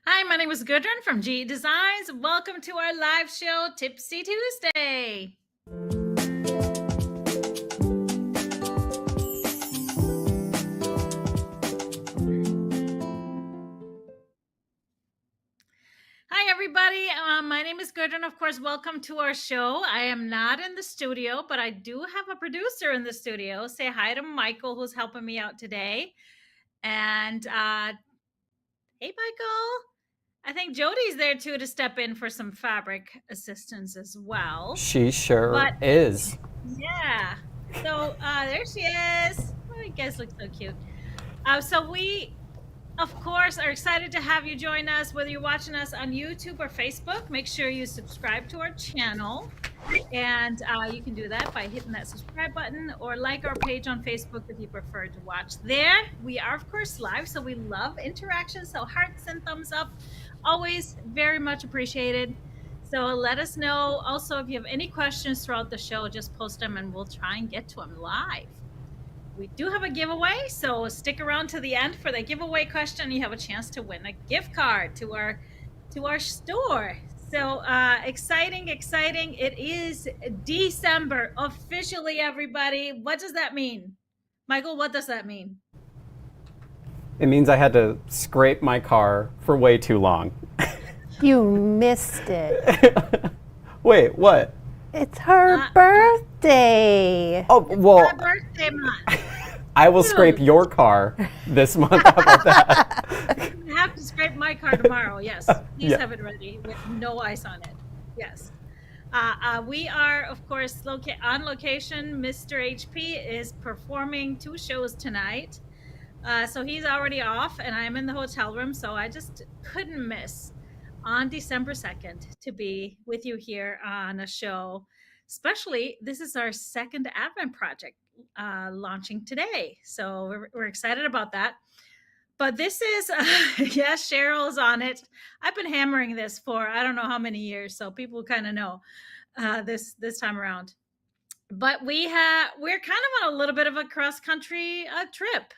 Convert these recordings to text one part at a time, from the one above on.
Hi, my name is Gudrun from GE Designs. Welcome to our live show, Tipsy Tuesday. Hi, everybody. My name is Gudrun. Of course, welcome to our show. I am not in the studio, but I do have a producer in the studio. Say hi to Michael, who's helping me out today. And hey, Michael. I think Jody's there too to step in for some fabric assistance as well. She sure is. Yeah. So there she is. Oh, you guys look so cute. So we, of course, are excited to have you join us, whether you're watching us on YouTube or Facebook. Make sure you subscribe to our channel. And you can do that by hitting that subscribe button or like our page on Facebook if you prefer to watch there. We are, of course, live, so we love interaction. So hearts and thumbs up, always very much appreciated. So let us know. Also, if you have any questions throughout the show, just post them and we'll try and get to them live. We do have a giveaway, so stick around to the end for the giveaway question. You have a chance to win a gift card to our store. So exciting. It is December officially, everybody. What does that mean? Michael, what does that mean? It means I had to scrape my car for way too long. You missed it. Wait, what? It's her birthday. Oh, well, Her birthday month. I will scrape your car this month. How about that? I have to scrape my car tomorrow. Yes, please Yeah. have it ready with no ice on it. Yes. We are, of course, on location. Mr. HP is performing 2 shows tonight. So he's already off, and I'm in the hotel room, so I just couldn't miss on December 2nd to be with you here on a show. Especially, this is our second Advent project launching today. So we're excited about that. But this is, yes, Cheryl's on it. I've been hammering this for I don't know how many years, so people kind of know this time around. But we're kind of on a little bit of a cross country trip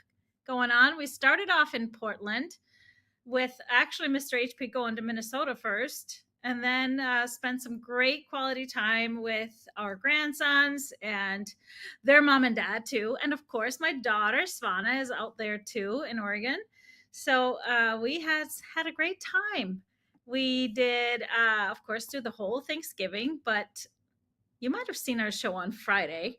going on. We started off in Portland with actually Mr. HP going to Minnesota first, and then spent some great quality time with our grandsons and their mom and dad too. And of course, my daughter Svana is out there too in Oregon. So we had a great time. We did, of course, do the whole Thanksgiving, but you might have seen our show on Friday.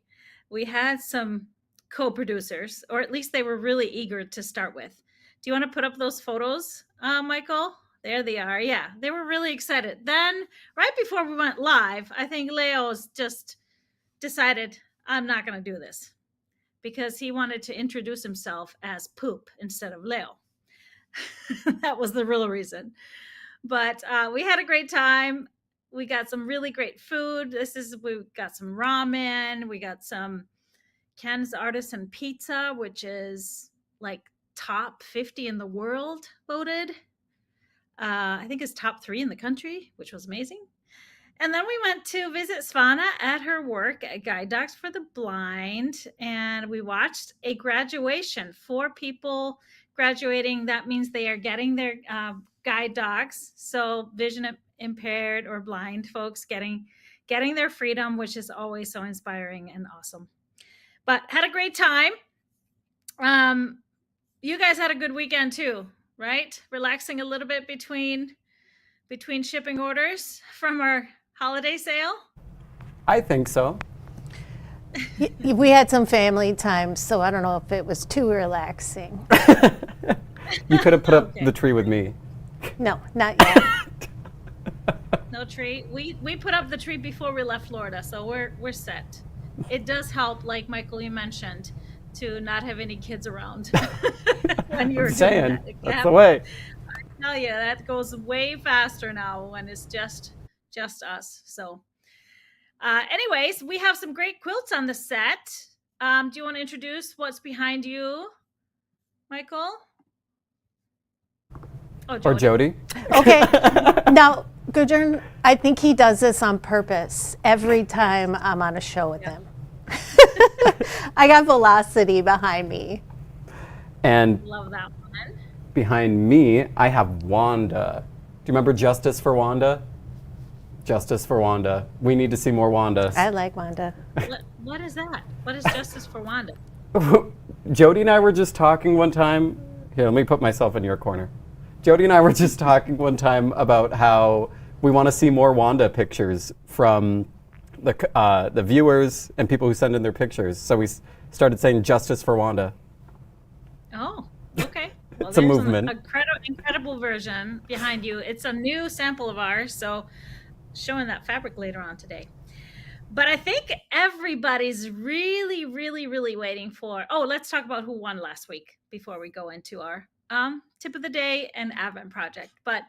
We had some co-producers, or at least they were really eager to start with. Do you want to put up those photos, Michael? There they are. Yeah, they were really excited. Then, right before we went live, I think Leo's just decided, I'm not going to do this, because he wanted to introduce himself as Poop instead of Leo. That was the real reason. But we had a great time. We got some really great food. We got some ramen. We got some Ken's Artisan Pizza, which is like top 50 in the world voted. I think it's top 3 in the country, which was amazing. And then we went to visit Svana at her work at Guide Dogs for the Blind, and we watched a graduation. 4 people graduating. That means they are getting their guide dogs. So vision impaired or blind folks getting their freedom, which is always so inspiring and awesome. But had a great time. You guys had a good weekend too, right? Relaxing a little bit between shipping orders from our holiday sale. I think so. We had some family time, so I don't know if it was too relaxing. You could have put up Okay. the tree with me. No, not yet. No tree. We put up the tree before we left Florida, so we're set. It does help, like Michael, you mentioned, to not have any kids around when you're I'm saying, doing that. that's the way. I tell you, that goes way faster now when it's just us. So anyways, we have some great quilts on the set. Do you want to introduce what's behind you, Michael? Oh, Or Jody. Okay. Now, Gudrun, I think he does this on purpose every time I'm on a show with him. I got velocity behind me. And Love that one. behind me, I have Wanda. Do you remember Justice for Wanda? Justice for Wanda. We need to see more Wandas. I like Wanda. What is that? What is Justice for Wanda? Jody and I were just talking one time. Here, let me put myself in your corner. Jody and I were just talking one time about how we want to see more Wanda pictures from the viewers and people who send in their pictures. So we started saying Justice for Wanda. Oh, okay. Well, It's a there's movement. An incredible version behind you. It's a new sample of ours, so showing that fabric later on today. But I think everybody's really, really, really waiting for. Oh, let's talk about who won last week before we go into our tip of the day and Advent project. But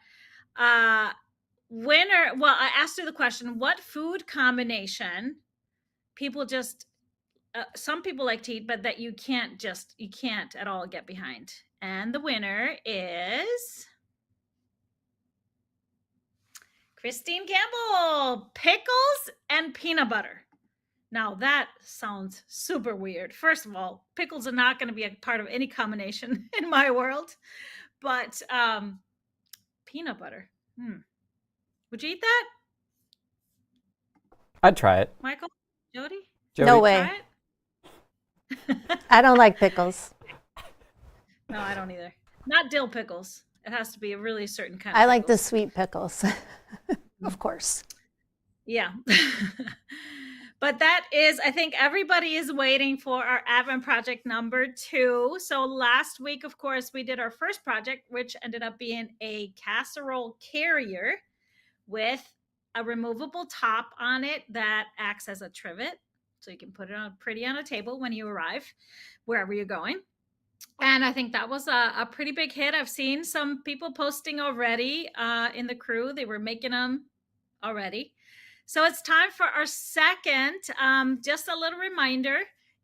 winner. Well, I asked you the question: what food combination people just some people like to eat, but that you can't at all get behind. And the winner is Christine Campbell, pickles and peanut butter. Now that sounds super weird. First of all, pickles are not going to be a part of any combination in my world, but peanut butter. Would you eat that, I'd try it. Michael? Jody? No way. Try it? I don't like pickles. No, I don't either. Not dill pickles. It has to be a really certain kind I of like the pickles. sweet pickles, of course. Yeah. But that is, I think everybody is waiting for our Advent project number 2. So last week, of course, we did our first project, which ended up being a casserole carrier with a removable top on it that acts as a trivet. So you can put it on pretty on a table when you arrive, wherever you're going. And I think that was a pretty big hit. I've seen some people posting already in the crew. They were making them already. So it's time for our second. Just a little reminder,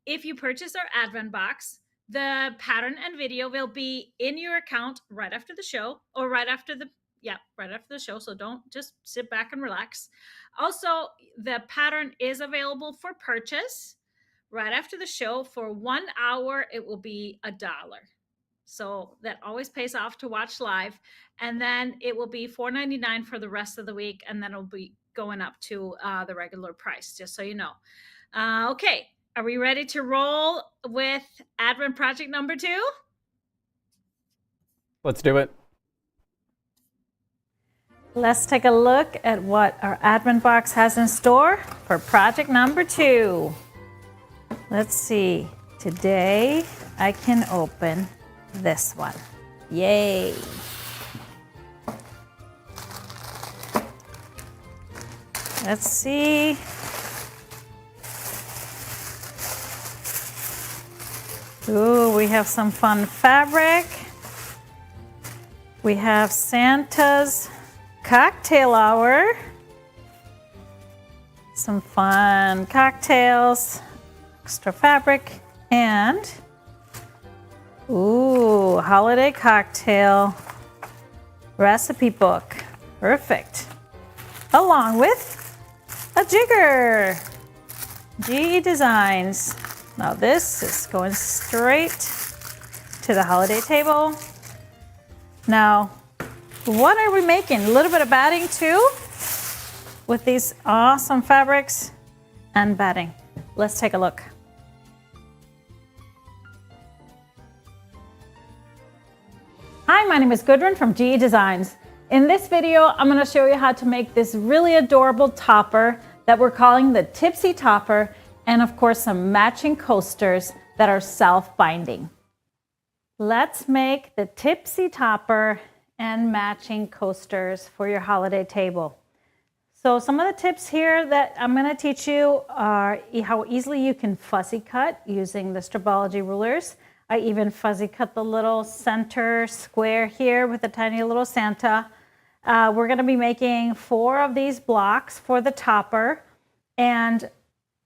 if you purchase our Advent box, the pattern and video will be in your account right after the show or right after the show. So don't just sit back and relax. Also, the pattern is available for purchase right after the show. For 1 hour, it will be $1. So that always pays off to watch live. And then it will be $4.99 for the rest of the week. And then it'll be going up to the regular price, just so you know. Okay, are we ready to roll with Advent project number 2? Let's do it. Let's take a look at what our Advent box has in store for project number 2. Let's see. Today I can open this one. Yay! Let's see. Ooh, we have some fun fabric. We have Santa's cocktail hour. Some fun cocktails, extra fabric, and ooh, holiday cocktail recipe book. Perfect. Along with a jigger. GE Designs. Now this is going straight to the holiday table. Now, what are we making? A little bit of batting too, with these awesome fabrics and batting. Let's take a look. Hi, my name is Gudrun from GE Designs. In this video, I'm going to show you how to make this really adorable topper that we're calling the Tipsy topper, and of course some matching coasters that are self-binding. Let's make the Tipsy topper and matching coasters for your holiday table. So some of the tips here that I'm going to teach you are how easily you can fuzzy cut using the Stripology rulers. I even fuzzy cut the little center square here with a tiny little Santa. We're going to be making 4 of these blocks for the topper, and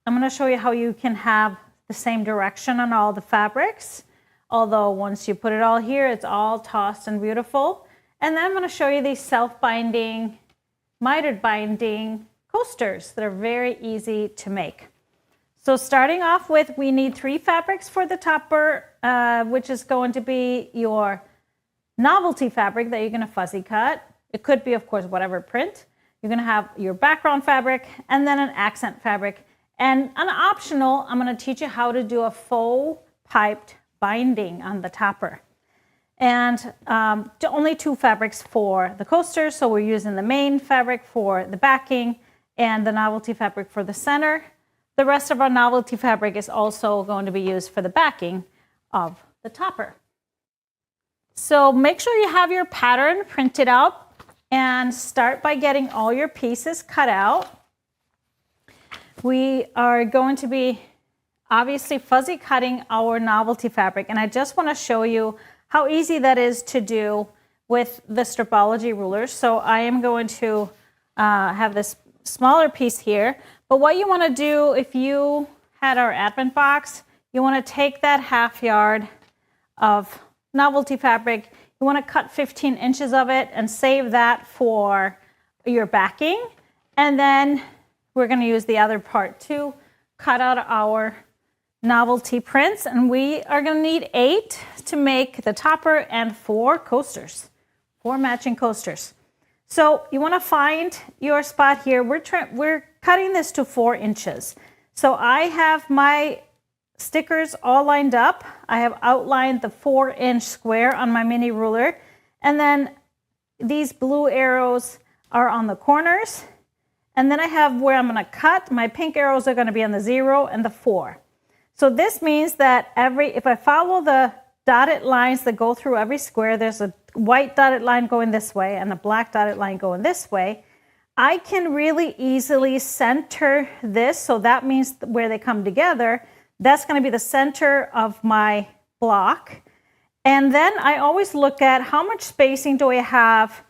I'm going to show you how you can have the same direction on all the fabrics, although once you put it all here, it's all tossed and beautiful. And then I'm going to show you these self-binding, mitered binding coasters that are very easy to make. So starting off with, we need 3 fabrics for the topper, which is going to be your novelty fabric that you're going to fuzzy cut. It could be, of course, whatever print. You're going to have your background fabric and then an accent fabric. And an optional, I'm going to teach you how to do a faux piped binding on the topper. And only 2 fabrics for the coaster. So we're using the main fabric for the backing and the novelty fabric for the center. The rest of our novelty fabric is also going to be used for the backing of the topper. So make sure you have your pattern printed out and start by getting all your pieces cut out. We are going to be obviously fuzzy cutting our novelty fabric, and I just want to show you how easy that is to do with the Stripology rulers. So I am going to have this smaller piece here, but what you want to do, if you had our advent box, you want to take that 1/2 yard of novelty fabric, you want to cut 15 inches of it and save that for your backing, and then we're going to use the other part to cut out our novelty prints, and we are going to need 8 to make the topper and 4 coasters, 4 matching coasters. So you want to find your spot here. We're cutting this to 4 inches. So I have my stickers all lined up. I have outlined the 4-inch square on my mini ruler, and then these blue arrows are on the corners, and then I have where I'm going to cut. My pink arrows are going to be on the 0 and the 4. So this means that if I follow the dotted lines that go through every square, there's a white dotted line going this way and a black dotted line going this way, I can really easily center this. So that means where they come together, that's going to be the center of my block. And then I always look at how much spacing do I have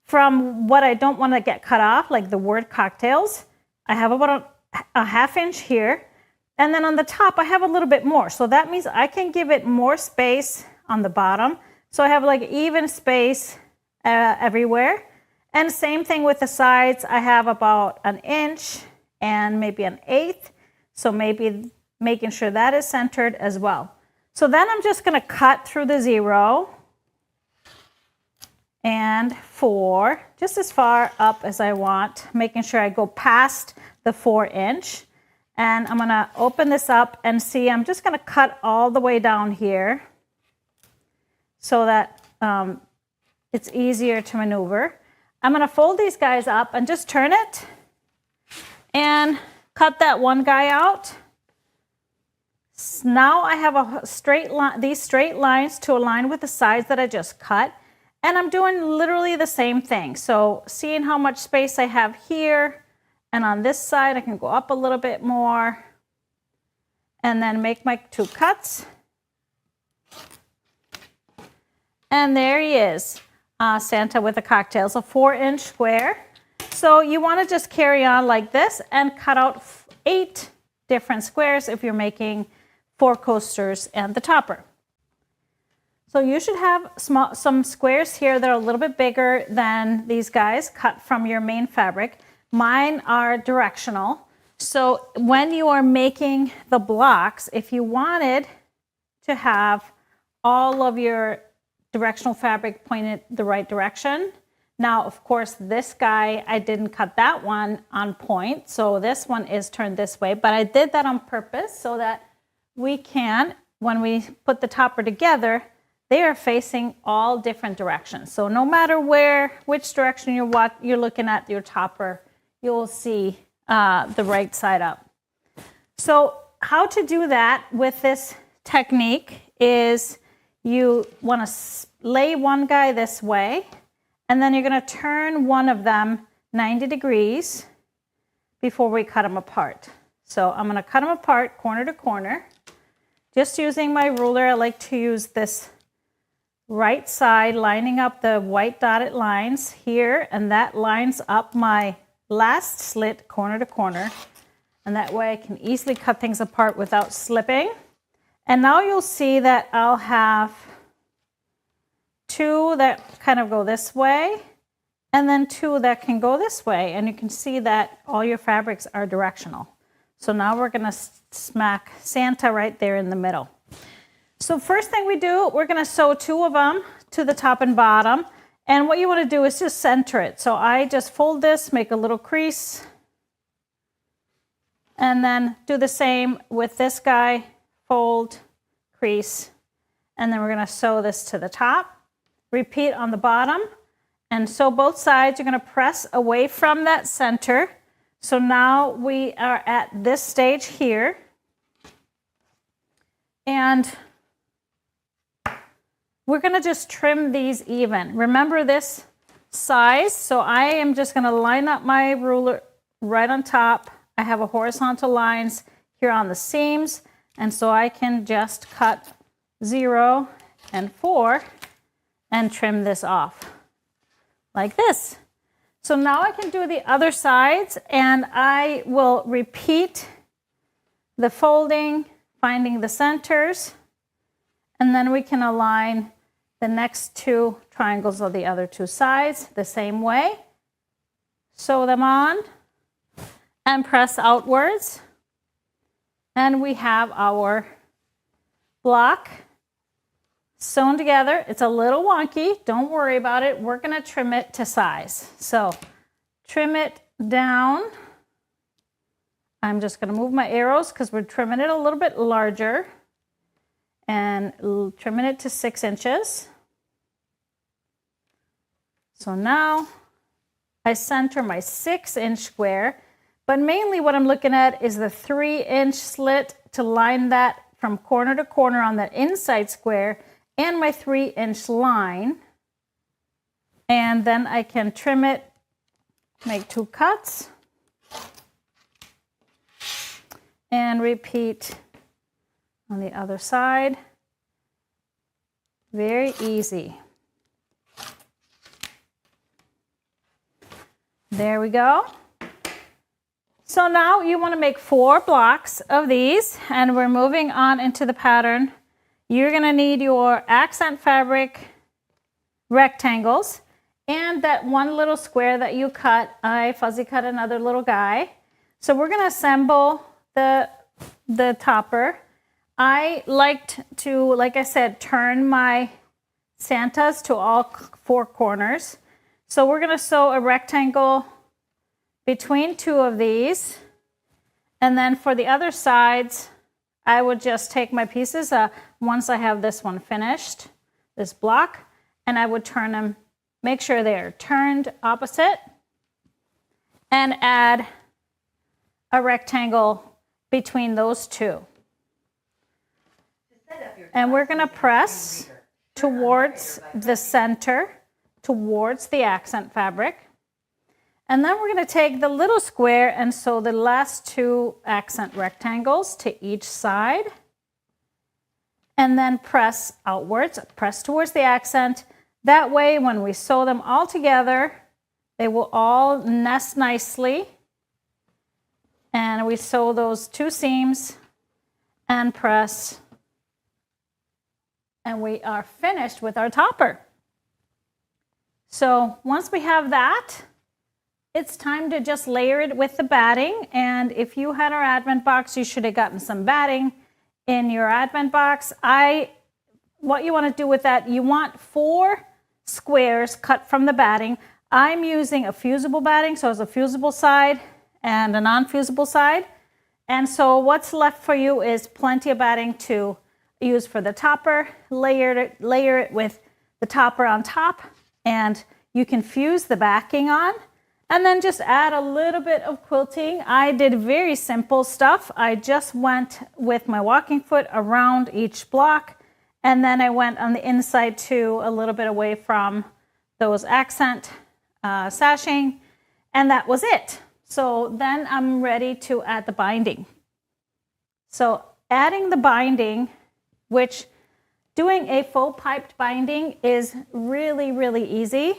from what I don't want to get cut off, like the word cocktails. I have about a 1/2 inch here. And then on the top, I have a little bit more. So that means I can give it more space on the bottom. So I have like even space everywhere. And same thing with the sides. I have about 1 inch and maybe 1/8. So maybe making sure that is centered as well. So then I'm just going to cut through the 0 and 4, just as far up as I want, making sure I go past the 4-inch. And I'm going to open this up and see, I'm just going to cut all the way down here so that it's easier to maneuver. I'm going to fold these guys up and just turn it and cut that one guy out. Now I have a straight line, these straight lines to align with the sides that I just cut. And I'm doing literally the same thing. So seeing how much space I have here, and on this side, I can go up a little bit more and then make my 2 cuts. And there he is, Santa with the cocktails, a 4-inch square. So you want to just carry on like this and cut out 8 different squares if you're making 4 coasters and the topper. So you should have some squares here that are a little bit bigger than these guys cut from your main fabric. Mine are directional. So when you are making the blocks, if you wanted to have all of your directional fabric pointed the right direction. Now, of course, this guy, I didn't cut that one on point. So this one is turned this way, but I did that on purpose so that we can, when we put the topper together, they are facing all different directions. So no matter which direction you're looking at your topper, you'll see the right side up. So how to do that with this technique is you want to lay one guy this way, and then you're going to turn one of them 90 degrees before we cut them apart. So I'm going to cut them apart corner to corner. Just using my ruler, I like to use this right side, lining up the white dotted lines here, and that lines up my last slit corner to corner, and that way I can easily cut things apart without slipping. And now you'll see that I'll have 2 that kind of go this way, and then 2 that can go this way, and you can see that all your fabrics are directional. So now we're going to smack Santa right there in the middle. So first thing we do, we're going to sew 2 of them to the top and bottom. And what you want to do is just center it. So I just fold this, make a little crease, and then do the same with this guy, fold, crease, and then we're going to sew this to the top. Repeat on the bottom, and sew both sides. You're going to press away from that center. So now we are at this stage here, and we're going to just trim these even. Remember this size, so I am just going to line up my ruler right on top. I have a horizontal lines here on the seams, and so I can just cut 0 and 4 and trim this off like this. So now I can do the other sides, and I will repeat the folding, finding the centers, and then we can align the next 2 triangles of the other 2 sides the same way. Sew them on and press outwards, and we have our block sewn together. It's a little wonky, don't worry about it. We're going to trim it to size. So trim it down. I'm just going to move my arrows because we're trimming it a little bit larger, and trimming it to 6 inches. So now I center my 6-inch square, but mainly what I'm looking at is the 3-inch slit to line that from corner to corner on the inside square, and my 3-inch line. And then I can trim it, make 2 cuts, and repeat on the other side. Very easy. There we go. So now you want to make 4 blocks of these, and we're moving on into the pattern. You're going to need your accent fabric rectangles and that one little square that you cut. I fuzzy cut another little guy. So we're going to assemble the topper. I liked to, like I said, turn my Santas to all 4 corners. So we're going to sew a rectangle between 2 of these, and then for the other sides I would just take my pieces once I have this one finished, this block, and I would turn them, make sure they are turned opposite, and add a rectangle between those 2. And we're going to press towards the center, towards the accent fabric. And then we're going to take the little square and sew the last 2 accent rectangles to each side. And then press outwards, press towards the accent. That way, when we sew them all together, they will all nest nicely. And we sew those 2 seams and press. And we are finished with our topper. So once we have that, it's time to just layer it with the batting. And if you had our advent box, you should have gotten some batting in your advent box. What you want to do with that, you want 4 squares cut from the batting. I'm using a fusible batting, so it's a fusible side and a non-fusible side. And so what's left for you is plenty of batting to use for the topper. Layer it with the topper on top, and you can fuse the backing on. And then just add a little bit of quilting. I did very simple stuff. I just went with my walking foot around each block, and then I went on the inside too, a little bit away from those accent sashing, and that was it. So then I'm ready to add the binding. So adding the binding, which doing a faux piped binding is really, really easy.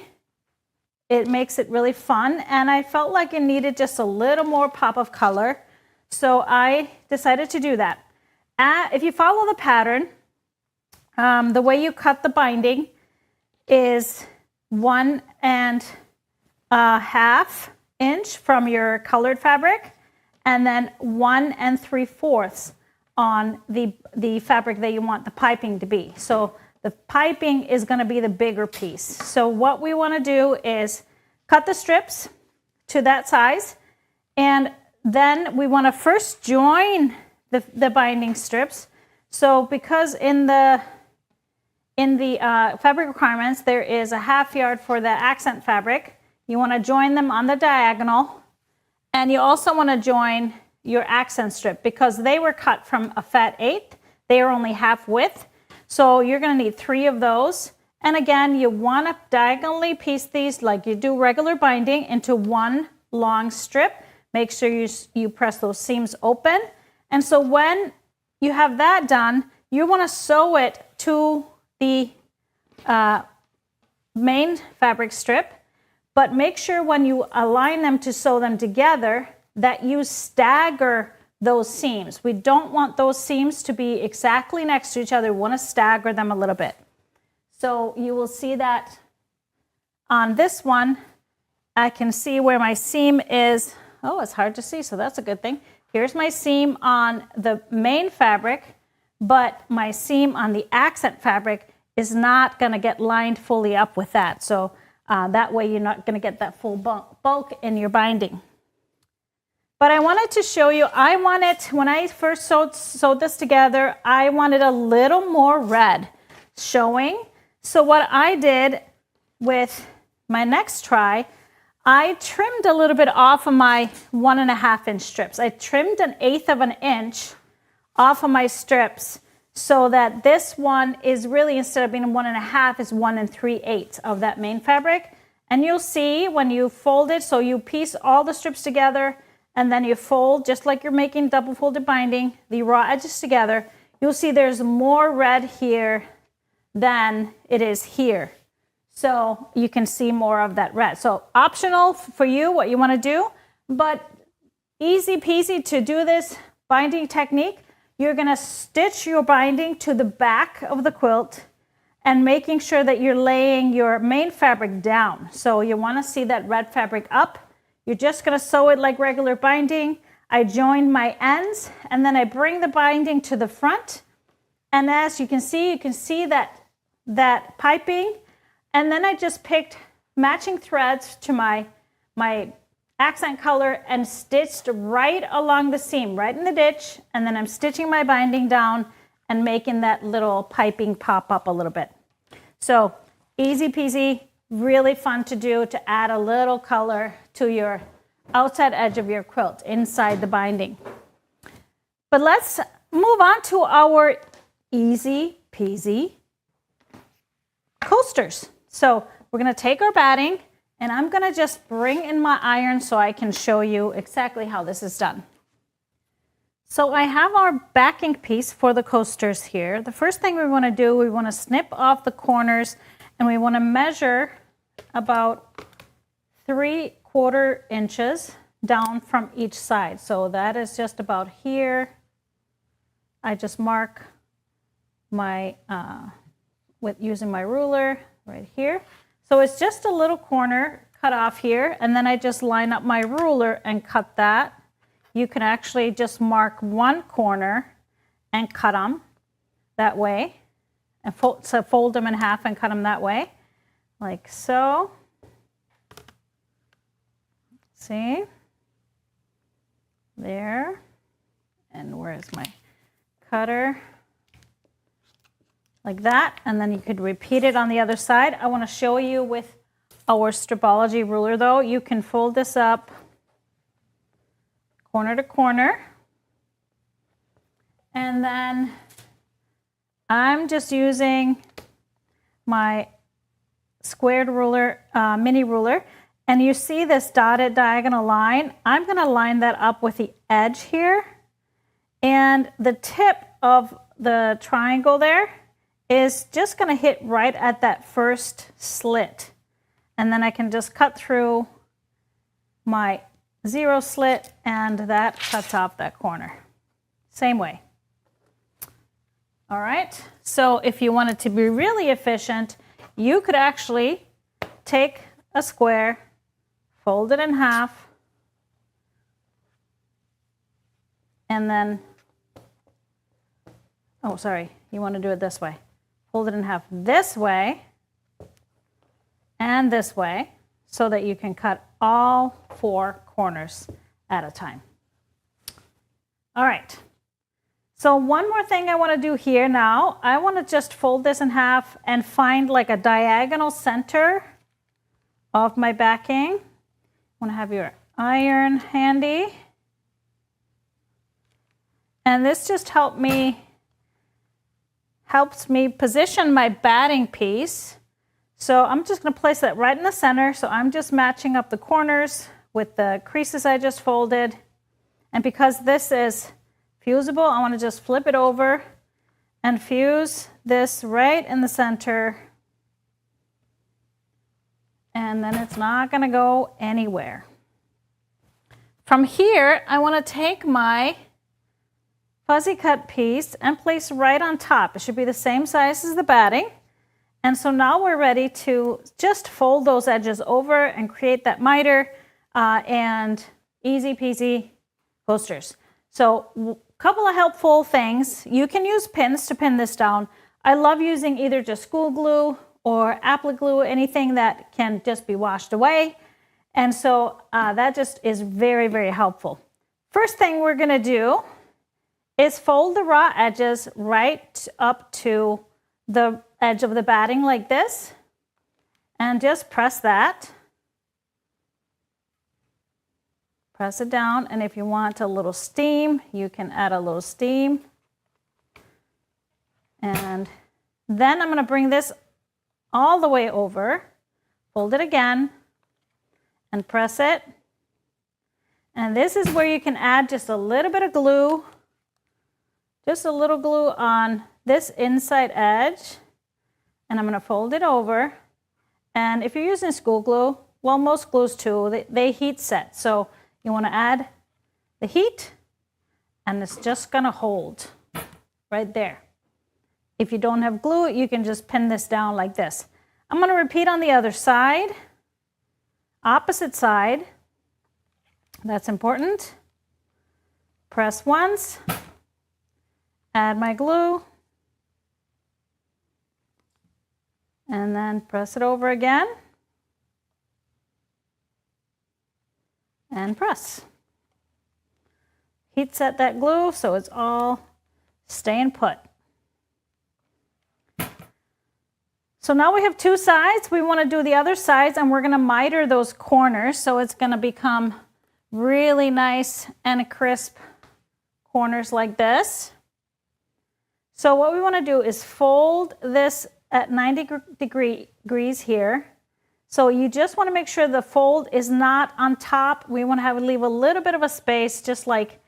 It makes it really fun, and I felt like it needed just a little more pop of color, so I decided to do that. If you follow the pattern, the way you cut the binding is 1.5 inch from your colored fabric, and then 1 3/4 on the fabric that you want the piping to be. So The piping is going to be the bigger piece. So what we want to do is cut the strips to that size, and then we want to first join the binding strips. So because in the fabric requirements, there is a 1/2 yard for the accent fabric. You want to join them on the diagonal, and you also want to join your accent strip because they were cut from a fat 1/8. They are only half width. So you're going to need 3 of those. And again, you want to diagonally piece these like you do regular binding into one long strip. Make sure you press those seams open. And so when you have that done, you want to sew it to the main fabric strip, but make sure when you align them to sew them together that you stagger those seams. We don't want those seams to be exactly next to each other. We want to stagger them a little bit. So you will see that on this one, I can see where my seam is. Oh, it's hard to see, so that's a good thing. Here's my seam on the main fabric, but my seam on the accent fabric is not going to get lined fully up with that. So that way you're not going to get that full bulk in your binding. But I wanted to show you, when I first sewed this together, I wanted a little more red showing. So what I did with my next try, I trimmed a little bit off of my 1.5 inch strips. I trimmed 1/8 of an inch off of my strips so that this one is really, instead of being 1.5, is 1 3/8 of that main fabric. And you'll see when you fold it, so you piece all the strips together and then you fold just like you're making double folded binding, the raw edges together. You'll see there's more red here than it is here. So you can see more of that red. So optional for you, what you want to do, but easy peasy to do this binding technique. You're going to stitch your binding to the back of the quilt and making sure that you're laying your main fabric down. So you want to see that red fabric up. You're just going to sew it like regular binding. I join my ends and then I bring the binding to the front. And as you can see that piping. And then I just picked matching threads to my accent color and stitched right along the seam, right in the ditch. And then I'm stitching my binding down and making that little piping pop up a little bit. So easy peasy, really fun to do, to add a little color to your outside edge of your quilt inside the binding. But let's move on to our easy peasy coasters. So we're going to take our batting, and I'm going to just bring in my iron so I can show you exactly how this is done. So I have our backing piece for the coasters here. The first thing we want to do, we want to snip off the corners, and we want to measure about 3/4 inches down from each side. So that is just about here. I just mark my using my ruler right here. So it's just a little corner cut off here, and then I just line up my ruler and cut that. You can actually just mark one corner and cut them that way, and fold them in half and cut them that way, like so. See? There. And where is my cutter? Like that, and then you could repeat it on the other side. I want to show you with our Stripology ruler though. You can fold this up corner to corner, and then I'm just using my squared ruler, mini ruler, and you see this dotted diagonal line. I'm going to line that up with the edge here, and the tip of the triangle there is just going to hit right at that first slit, and then I can just cut through my 0 slit, and that cuts off that corner. Same way. All right, so if you wanted to be really efficient, you could actually take a square, fold it in half, and then, oh sorry, you want to do it this way. fold it in half this way and this way so that you can cut all 4 corners at a time. All right. So one more thing I want to do here now, I want to just fold this in half and find like a diagonal center of my backing. I want to have your iron handy. And this just helps me position my batting piece. So I'm just going to place that right in the center. So I'm just matching up the corners with the creases I just folded. And because this is fusible, I want to just flip it over and fuse this right in the center. And then it's not going to go anywhere. From here, I want to take my fuzzy cut piece and place right on top. It should be the same size as the batting. And so now we're ready to just fold those edges over and create that miter and easy peasy coasters. So a couple of helpful things. You can use pins to pin this down. I love using either just school glue or applique glue, anything that can just be washed away. And so that just is very, very helpful. First thing we're going to do is fold the raw edges right up to the edge of the batting like this, and just press that. Press it down, and if you want a little steam, you can add a little steam. And then I'm going to bring this all the way over, fold it again, and press it. And this is where you can add just a little bit of glue, just a little glue on this inside edge. And I'm going to fold it over. And if you're using school glue, well, most glues too, they heat set. So you want to add the heat, and it's just going to hold right there. If you don't have glue, you can just pin this down like this. I'm going to repeat on the other side, opposite side. That's important. Press once, add my glue, and then press it over again, and press. Heat set that glue so it's all staying put. So now we have 2 sides. We want to do the other sides, and we're going to miter those corners so it's going to become really nice and crisp corners like this. So what we want to do is fold this at 90 degrees here. So you just want to make sure the fold is not on top. We want to leave a little bit of a space, just like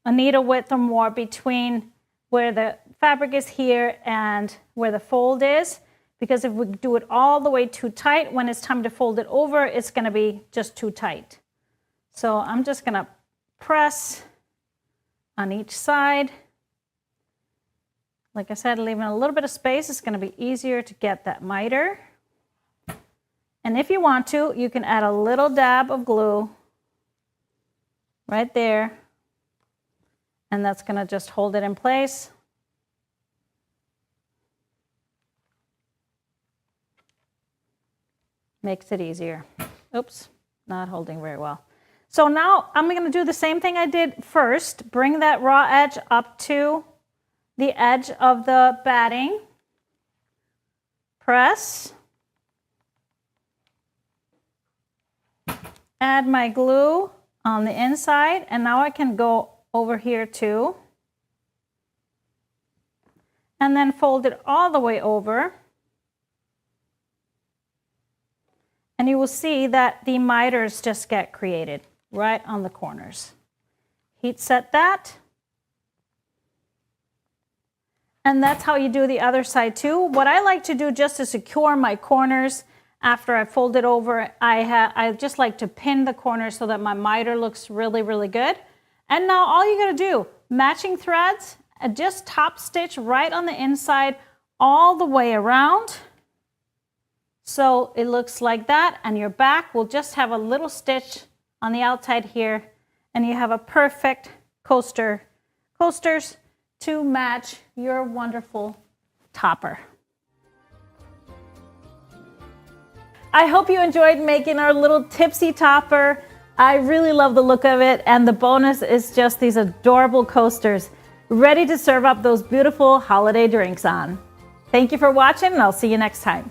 a needle width or more, between where the fabric is here and where the fold is. Because if we do it all the way too tight, when it's time to fold it over, it's going to be just too tight. So I'm just going to press on each side. Like I said, leaving a little bit of space, it's going to be easier to get that miter. And if you want to, you can add a little dab of glue right there. And that's going to just hold it in place. Makes it easier. Oops, not holding very well. So now I'm going to do the same thing I did first. Bring that raw edge up to the edge of the batting. Press. Add my glue on the inside, and now I can go over here too. And then fold it all the way over. And you will see that the miters just get created right on the corners. Heat set that. And that's how you do the other side too. What I like to do just to secure my corners after I fold it over, I just like to pin the corners so that my miter looks really, really good. And now all you gotta do, matching threads, just top stitch right on the inside all the way around. So it looks like that, and your back will just have a little stitch on the outside here, and you have a perfect coasters to match your wonderful topper. I hope you enjoyed making our little Tipsy topper. I really love the look of it, and the bonus is just these adorable coasters ready to serve up those beautiful holiday drinks on. Thank you for watching, and I'll see you next time.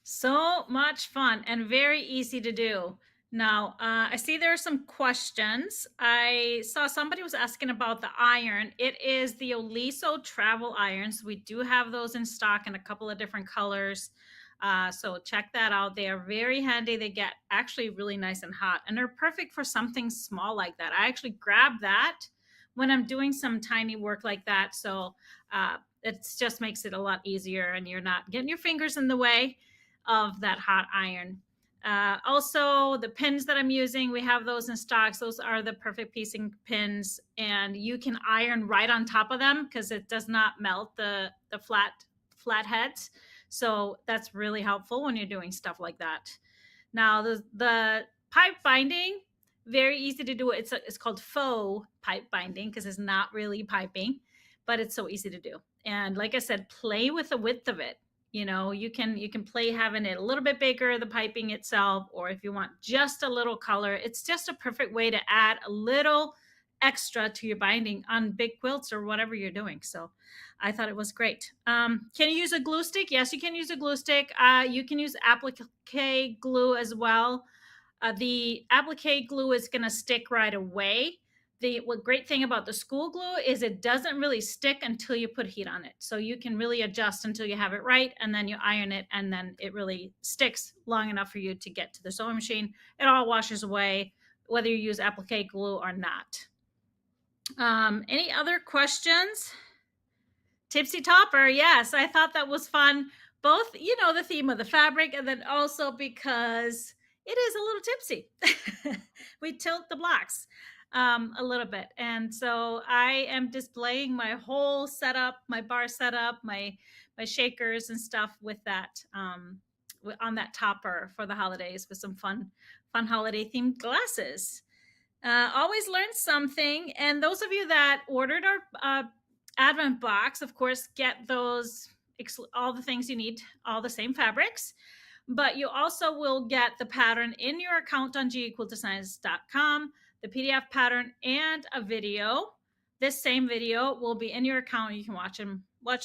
So much fun and very easy to do. Now, I see there are some questions. I saw somebody was asking about the iron. It is the Oliso travel irons. We do have those in stock in a couple of different colors. So check that out. They are very handy. They get actually really nice and hot, and they're perfect for something small like that. I actually grab that when I'm doing some tiny work like that. So it just makes it a lot easier, and you're not getting your fingers in the way of that hot iron. Also, the pins that I'm using, we have those in stocks. Those are the perfect piecing pins, and you can iron right on top of them because it does not melt the flat heads. So that's really helpful when you're doing stuff like that. Now, the pipe binding, very easy to do. It's called faux pipe binding because it's not really piping, but it's so easy to do. And like I said, play with the width of it. You know, you can play having it a little bit bigger, the piping itself, or if you want just a little color, it's just a perfect way to add a little extra to your binding on big quilts or whatever you're doing. So I thought it was great. Can you use a glue stick? Yes, you can use a glue stick. You can use applique glue as well. The applique glue is going to stick right away. The great thing about the school glue is it doesn't really stick until you put heat on it. So you can really adjust until you have it right, and then you iron it, and then it really sticks long enough for you to get to the sewing machine. It all washes away, whether you use applique glue or not. Any other questions? Tipsy topper, yes, I thought that was fun. Both, you know, the theme of the fabric, and then also because it is a little tipsy. We tilt the blocks a little bit, and so I am displaying my whole setup, my bar setup, my shakers and stuff with that on that topper for the holidays with some fun holiday themed glasses. Always learn something, and those of you that ordered our Advent box, of course, get those all the things you need, all the same fabrics, but you also will get the pattern in your account on gequiltdesigns.com, the PDF pattern, and a video. This same video will be in your account. You can watch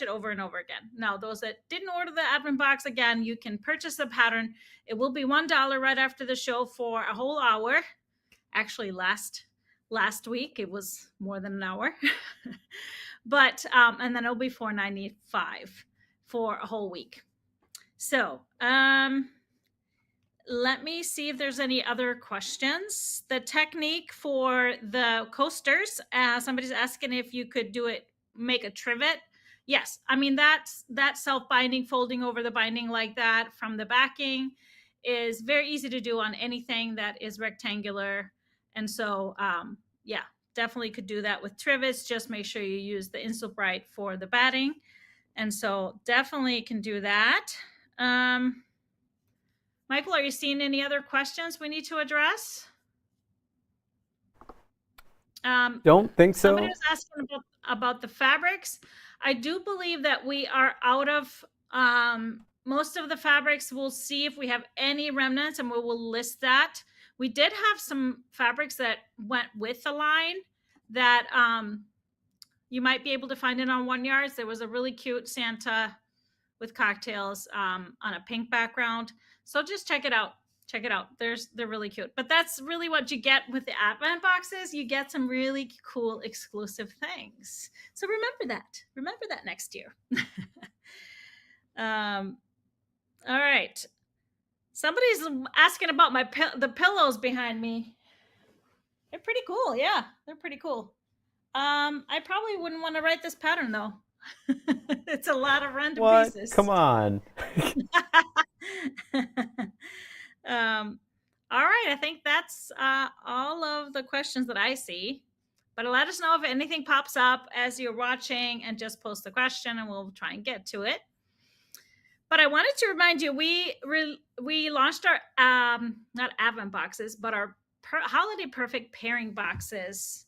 it over and over again. Now, those that didn't order the Advent box, again, you can purchase the pattern. It will be $1 right after the show for a whole hour. Actually, last week it was more than an hour. But and then it'll be $4.95 for a whole week. So let me see if there's any other questions. The technique for the coasters, somebody's asking if you could make a trivet. Yes, I mean that self-binding, folding over the binding like that from the backing is very easy to do on anything that is rectangular. And so yeah, definitely could do that with trivets. Just make sure you use the Instant Bright for the batting. And so definitely can do that. Michael, are you seeing any other questions we need to address? Don't think so. Somebody was asking about the fabrics. I do believe that we are out of most of the fabrics. We'll see if we have any remnants, and we will list that. We did have some fabrics that went with the line that you might be able to find it on One Yards. There was a really cute Santa with cocktails on a pink background. So just check it out. Check it out. They're really cute. But that's really what you get with the Advent boxes. You get some really cool exclusive things. So remember that. Remember that next year. All right. Somebody's asking about the pillows behind me. They're pretty cool. Yeah, they're pretty cool. I probably wouldn't want to write this pattern though. It's a lot of random pieces. Come on. All right, I think that's all of the questions that I see. But let us know if anything pops up as you're watching, and just post the question and we'll try and get to it. But I wanted to remind you, we launched our not Advent boxes, but our Holiday Perfect pairing boxes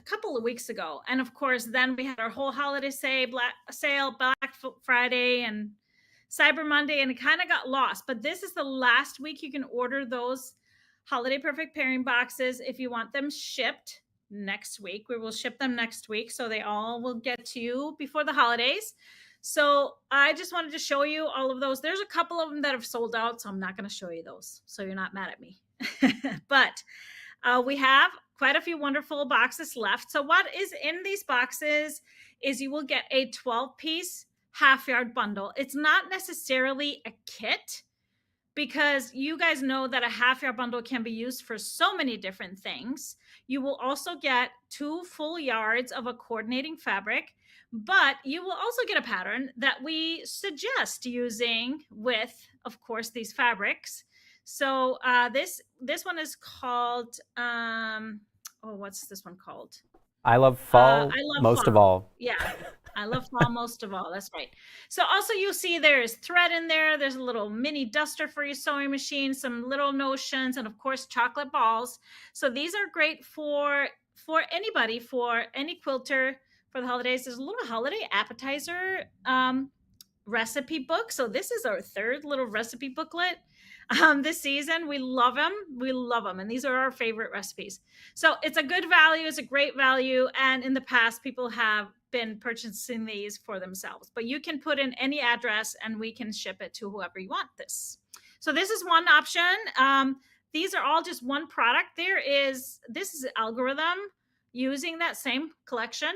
couple of weeks ago. And of course, then we had our whole holiday sale, Black Friday and Cyber Monday, and it kind of got lost. But this is the last week you can order those Holiday Perfect Pairing boxes if you want them shipped next week. We will ship them next week, so they all will get to you before the holidays. So I just wanted to show you all of those. There's a couple of them that have sold out, so I'm not going to show you those, so you're not mad at me. But we have quite a few wonderful boxes left. So what is in these boxes is you will get a 12-piece half-yard bundle. It's not necessarily a kit, because you guys know that a half-yard bundle can be used for so many different things. You will also get 2 full yards of a coordinating fabric, but you will also get a pattern that we suggest using with, of course, these fabrics. So this one is called, what's this one called? I love fall most of all. Yeah, I love fall most of all. That's right. So also you'll see there's thread in there. There's a little mini duster for your sewing machine, some little notions, and of course chocolate balls. So these are great for anybody, for any quilter for the holidays. There's a little holiday appetizer recipe book. So this is our 3rd little recipe booklet this season. We love them. We love them. And these are our favorite recipes. So it's a good value. It's a great value. And in the past, people have been purchasing these for themselves. But you can put in any address and we can ship it to whoever you want this. So this is one option. These are all just one product. This is an algorithm using that same collection.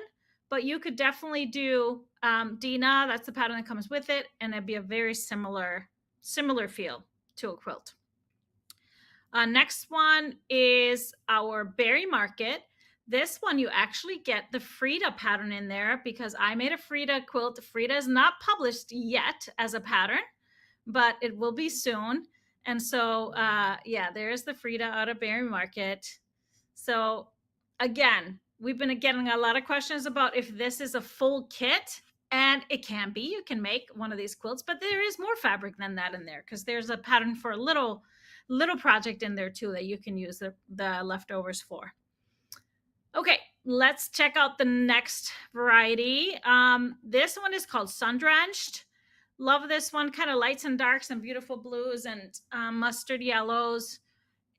But you could definitely do Dina. That's the pattern that comes with it. And it'd be a very similar feel to a quilt. Next one is our Berry Market. This one, you actually get the Frida pattern in there, because I made a Frida quilt. Frida is not published yet as a pattern, but it will be soon. And so, there's the Frida out of Berry Market. So again, we've been getting a lot of questions about if this is a full kit, and it can be. You can make one of these quilts, but there is more fabric than that in there, because there's a pattern for a little project in there too that you can use the leftovers for. Okay, let's check out the next variety. This one is called Sun Drenched. Love this one, kind of lights and darks and beautiful blues and mustard yellows.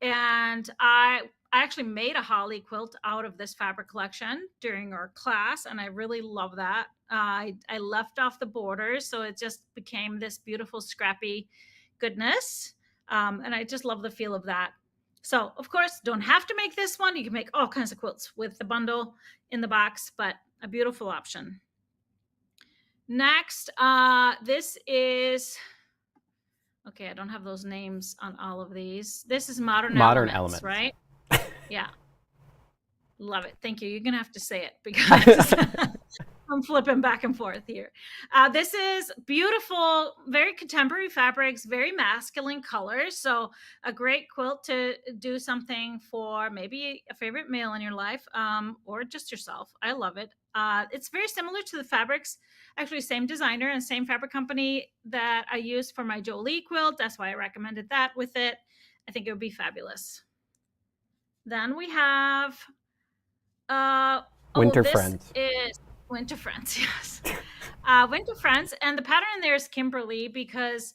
And I actually made a holly quilt out of this fabric collection during our class, and I really love that. I left off the borders, so it just became this beautiful scrappy goodness, and I just love the feel of that. So, of course, don't have to make this one. You can make all kinds of quilts with the bundle in the box, but a beautiful option. Next, this is... Okay, I don't have those names on all of these. This is Modern Elements, right? Yeah. Love it. Thank you. You're going to have to say it, because I'm flipping back and forth here. This is beautiful, very contemporary fabrics, very masculine colors. So a great quilt to do something for maybe a favorite male in your life, or just yourself. I love it. It's very similar to the fabrics, actually same designer and same fabric company that I used for my Jolie quilt. That's why I recommended that with it. I think it would be fabulous. Then we have Winter Friends. Is Winter Friends, yes. Winter Friends, and the pattern in there is Kimberly, because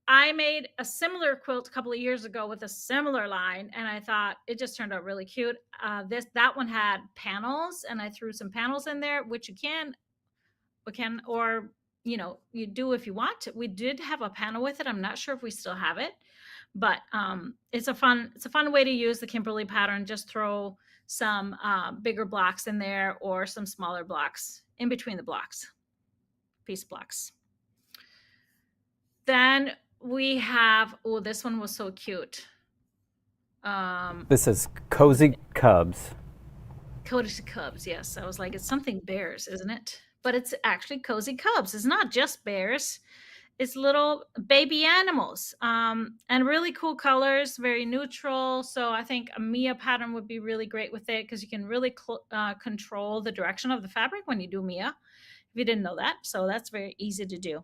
I made a similar quilt a couple of years ago with a similar line, and I thought it just turned out really cute. That one had panels, and I threw some panels in there, which you can, or you do if you want to. We did have a panel with it. I'm not sure if we still have it, but it's a fun way to use the Kimberly pattern. Just throw some bigger blocks in there, or some smaller blocks in between the blocks, piece blocks. Then we have, this one was so cute. This is Cozy Cubs. Cozy Cubs, yes. I was like, it's something bears, isn't it? But it's actually Cozy Cubs. It's not just bears. It's little baby animals, and really cool colors, very neutral. So I think a Mia pattern would be really great with it, because you can really control the direction of the fabric when you do Mia, if you didn't know that. So that's very easy to do.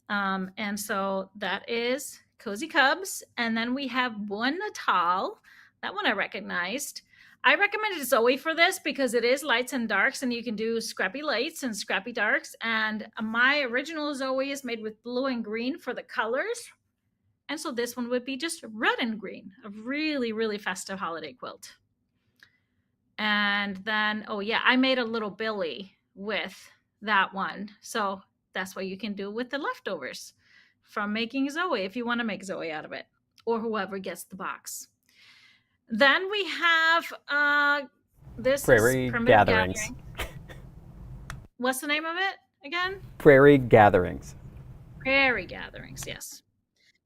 And so that is Cozy Cubs. And then we have Buon Natal. That one I recognized. I recommended Zoe for this because it is lights and darks, and you can do scrappy lights and scrappy darks. And my original Zoe is made with blue and green for the colors. And so this one would be just red and green, a really, really festive holiday quilt. And then, oh yeah, I made a little Billy with that one. So that's what you can do with the leftovers from making Zoe if you want to make Zoe out of it, or whoever gets the box. Then we have this Prairie is Primitive Gatherings. Gathering. What's the name of it again? Prairie Gatherings. Prairie Gatherings, yes.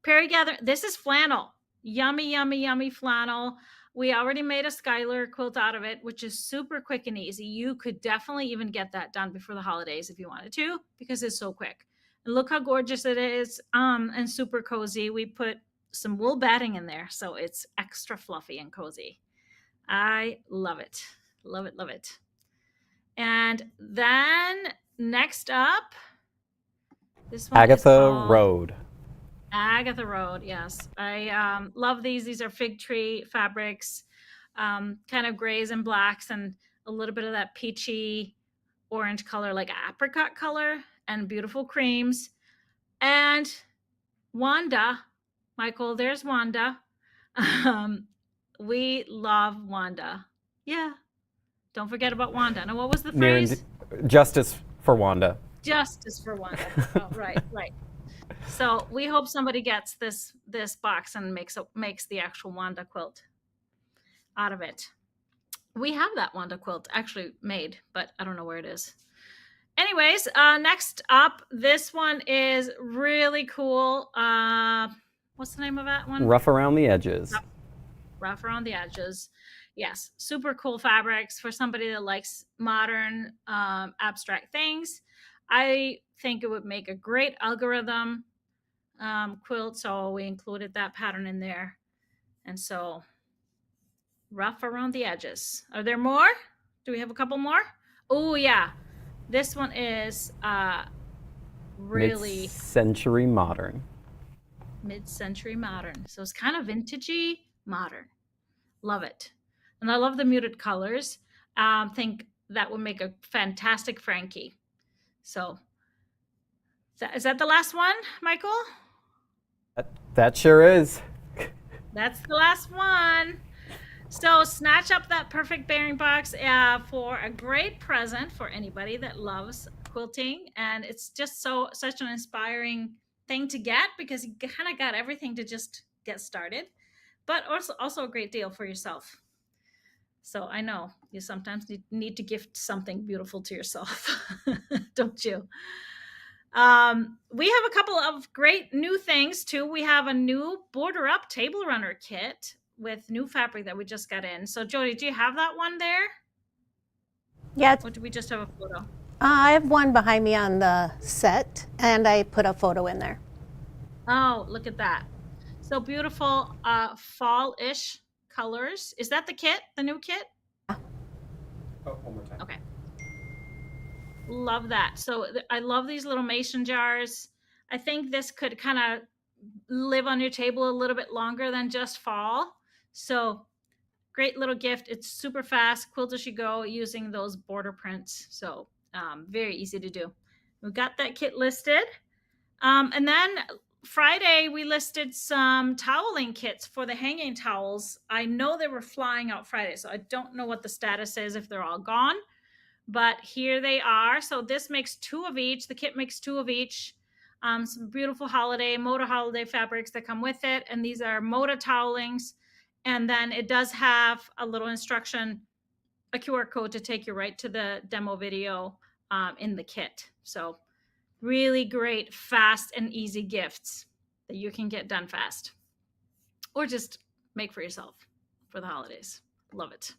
Prairie Gather. This is flannel. Yummy, yummy, yummy flannel. We already made a Skylar quilt out of it, which is super quick and easy. You could definitely even get that done before the holidays if you wanted to, because it's so quick. And look how gorgeous it is, and super cozy. We put some wool batting in there, so it's extra fluffy and cozy. I love it. Love it, love it. And then next up, this one Agatha Road. Agatha Road, yes. I love these. These are fig tree fabrics, kind of grays and blacks, and a little bit of that peachy orange color, like apricot color, and beautiful creams. And Wanda, Michael, there's Wanda. We love Wanda. Yeah. Don't forget about Wanda. Now, what was the phrase? Justice for Wanda. Justice for Wanda. Oh, right, right. So we hope somebody gets this box and makes the actual Wanda quilt out of it. We have that Wanda quilt actually made, but I don't know where it is. Anyways, next up, this one is really cool. What's the name of that one? Rough Around the Edges. Rough Around the Edges. Yes, super cool fabrics for somebody that likes modern abstract things. I think it would make a great algorithm quilt, so we included that pattern in there. And so Rough Around the Edges. Are there more? Do we have a couple more? Oh yeah, this one is really mid-century modern. Mid-century modern. So it's kind of vintagey modern. Love it. And I love the muted colors. Think that would make a fantastic Frankie. So is that the last one, Michael? That sure is. That's the last one. So snatch up that perfect bearing box for a great present for anybody that loves quilting. And it's just such an inspiring thing to get, because you kind of got everything to just get started, but also a great deal for yourself. So I know you sometimes need to gift something beautiful to yourself, don't you? We have a couple of great new things too. We have a new Border Up Table Runner kit with new fabric that we just got in. So Jody, do you have that one there? Yeah. Or do we just have a photo? I have one behind me on the set, and I put a photo in there. Oh, look at that. So beautiful fall-ish colors. Is that the kit, the new kit? Oh, one more time. Okay. Love that. So I love these little mason jars. I think this could kind of live on your table a little bit longer than just fall. So great little gift. It's super fast. Quilt as you go using those border prints. So very easy to do. We've got that kit listed. And then Friday, we listed some toweling kits for the hanging towels. I know they were flying out Friday, so I don't know what the status is, if they're all gone, but here they are. So this makes 2 of each. The kit makes 2 of each. Some beautiful Moda holiday fabrics that come with it. And these are Moda towelings. And then it does have a little instruction, a QR code to take you right to the demo video in the kit. So really great, fast and easy gifts that you can get done fast or just make for yourself for the holidays. Love it.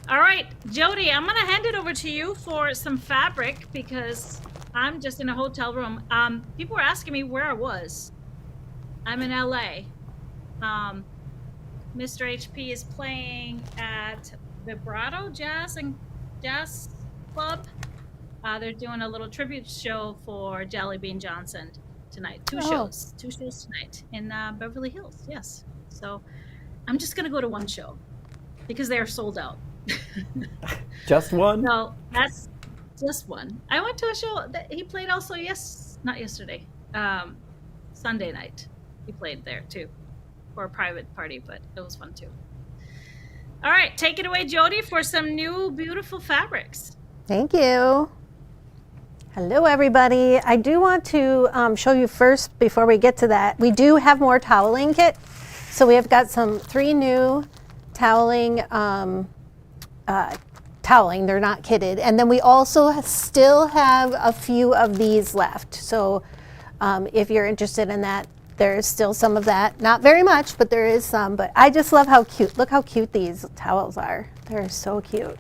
All right, Jody, I'm going to hand it over to you for some fabric because I'm just in a hotel room. People were asking me where I was. I'm in LA. Mr. HP is playing at Vibrato Jazz Club. They're doing a little tribute show for Jelly Bean Johnson tonight. 2 shows tonight in Beverly Hills. Yes. So I'm just going to go to one show. because they are sold out. Just one? No, that's just one. I went to a show that he played also not yesterday, Sunday night. He played there too for a private party, but it was fun too. All right, take it away, Jody, for some new beautiful fabrics. Thank you. Hello, everybody. I do want to show you first, before we get to that, we do have more toweling kit. So we have got 3 new toweling, they're not kitted. And then we also still have a few of these left. So if you're interested in that, there is still some of that. Not very much, but there is some. But I just love how cute. Look how cute these towels are. They're so cute.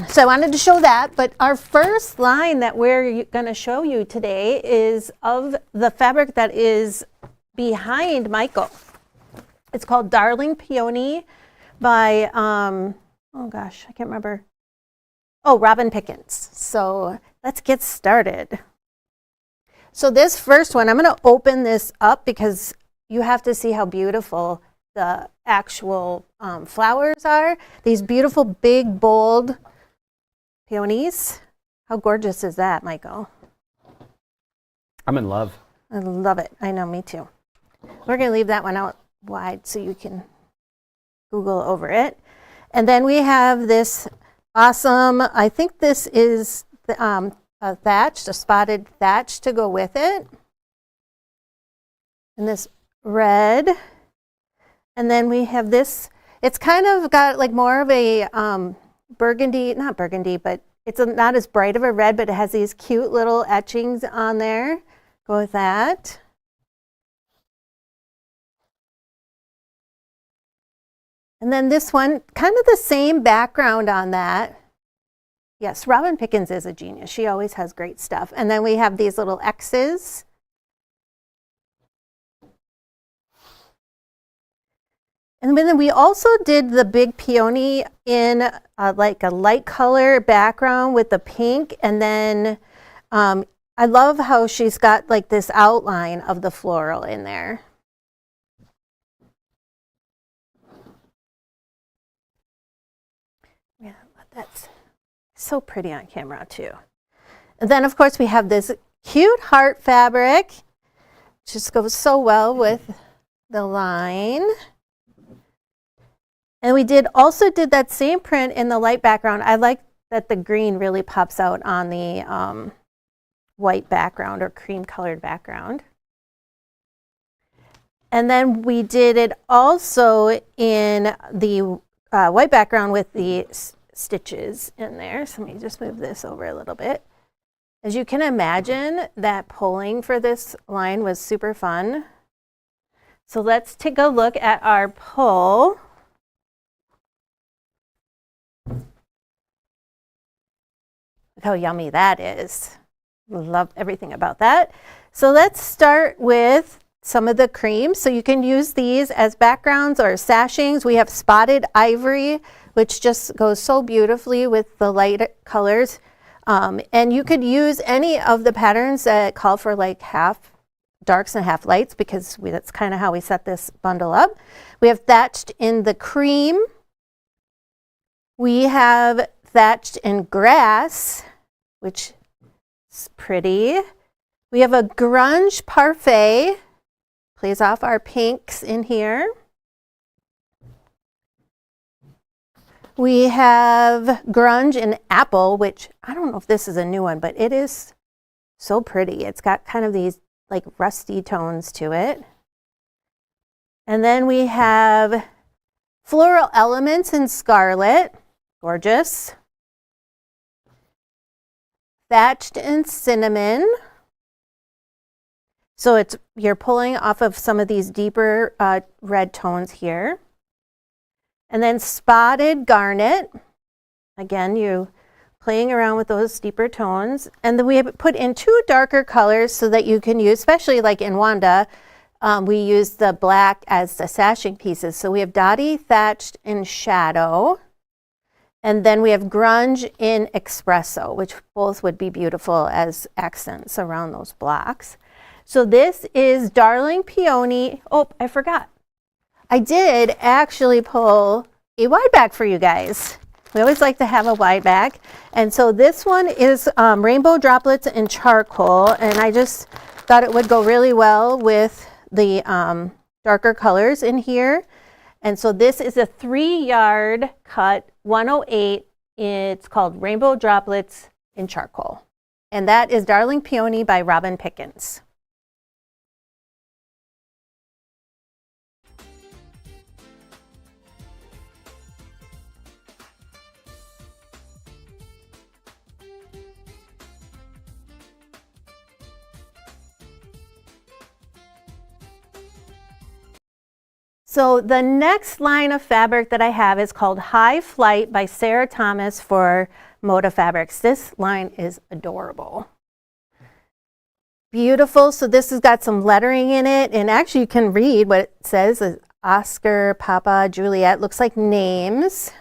So I wanted to show that. But our first line that we're going to show you today is of the fabric that is behind Michael. It's called Darling Peony by, oh gosh, I can't remember. Oh, Robin Pickins. So let's get started. So this first one, I'm going to open this up because you have to see how beautiful the actual flowers are. These beautiful, big, bold peonies. How gorgeous is that, Michael? I'm in love. I love it. I know, me too. We're going to leave that one out wide so you can Google over it. And then we have this awesome, I think this is the, a thatch, a spotted thatch to go with it. And this red. And then we have this, it's kind of got like more of a burgundy, not burgundy, but it's not as bright of a red, but it has these cute little etchings on there. Go with that. And then this one, kind of the same background on that. Yes, Robin Pickins is a genius. She always has great stuff. And then we have these little X's. And then we also did the big peony in like a light color background with the pink. And then I love how she's got like this outline of the floral in there. Yeah, that's so pretty on camera too. And then of course we have this cute heart fabric. Just goes so well with the line. And we also did that same print in the light background. I like that the green really pops out on the white background or cream colored background. And then we did it also in the white background with the stitches in there. So let me just move this over a little bit. As you can imagine, that pulling for this line was super fun. So let's take a look at our pull. Look how yummy that is. Love everything about that. So let's start with some of the creams. So you can use these as backgrounds or sashings. We have spotted ivory, which just goes so beautifully with the light colors. And you could use any of the patterns that call for like half darks and half lights because that's kind of how we set this bundle up. We have thatched in the cream. We have thatched in grass, which is pretty. We have a grunge parfait. Plays off our pinks in here. We have grunge in apple, which I don't know if this is a new one, but it is so pretty. It's got kind of these like rusty tones to it. And then we have floral elements in scarlet. Gorgeous. Thatched in cinnamon. So you're pulling off of some of these deeper red tones here. And then spotted garnet. Again, you playing around with those deeper tones. And then we have put in 2 darker colors so that you can use, especially like in Wanda, we use the black as the sashing pieces. So we have Dottie Thatched in shadow. And then we have grunge in espresso, which both would be beautiful as accents around those blocks. So this is Darling Peony. Oh, I forgot. I did actually pull a wide back for you guys. We always like to have a wide back. And so this one is rainbow droplets in charcoal, and I just thought it would go really well with the darker colors in here. And so this is a 3-yard cut 108. It's called Rainbow Droplets in Charcoal. And that is Darling Peony by Robin Pickins. So the next line of fabric that I have is called High Flight by Sarah Thomas for Moda Fabrics. This line is adorable. Beautiful. So this has got some lettering in it, and actually you can read what it says. Oscar, Papa, Juliet, looks like names.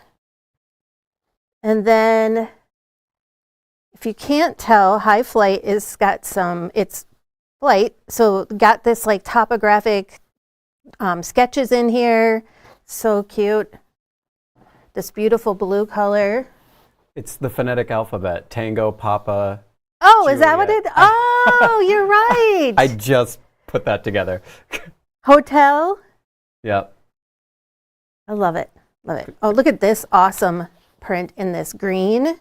And then if you can't tell, High Flight is got some, it's flight, so got this like topographic sketches in here. So cute. This beautiful blue color. It's the phonetic alphabet. Tango, Papa. Oh, Juliet. Is that what it? Oh, you're right. I just put that together. Hotel. Yep. I love it. Love it. Oh, look at this awesome print in this green.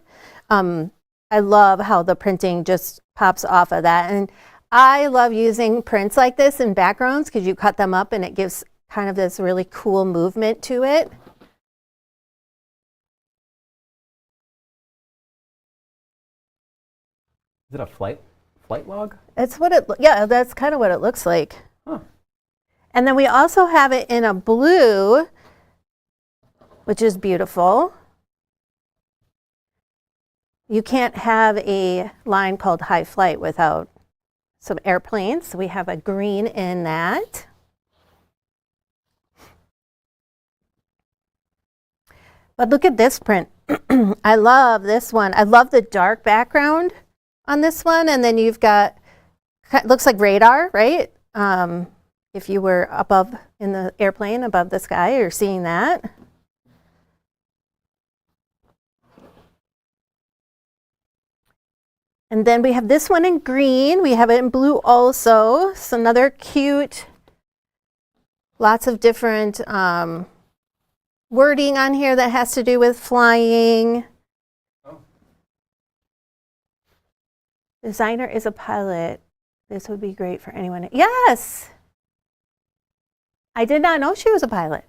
I love how the printing just pops off of that. And I love using prints like this in backgrounds because you cut them up and it gives kind of this really cool movement to it. Is it a flight log? It's what it, yeah, that's kind of what it looks like. Huh. And then we also have it in a blue, which is beautiful. You can't have a line called High Flight without some airplanes. So we have a green in that. But look at this print. I love this one. I love the dark background on this one. And then you've got, looks like radar, right? If you were above in the airplane above the sky, you're seeing that. And then we have this one in green. We have it in blue also. So another cute, lots of different wording on here that has to do with flying. Oh. Designer is a pilot. This would be great for anyone. Yes! I did not know she was a pilot.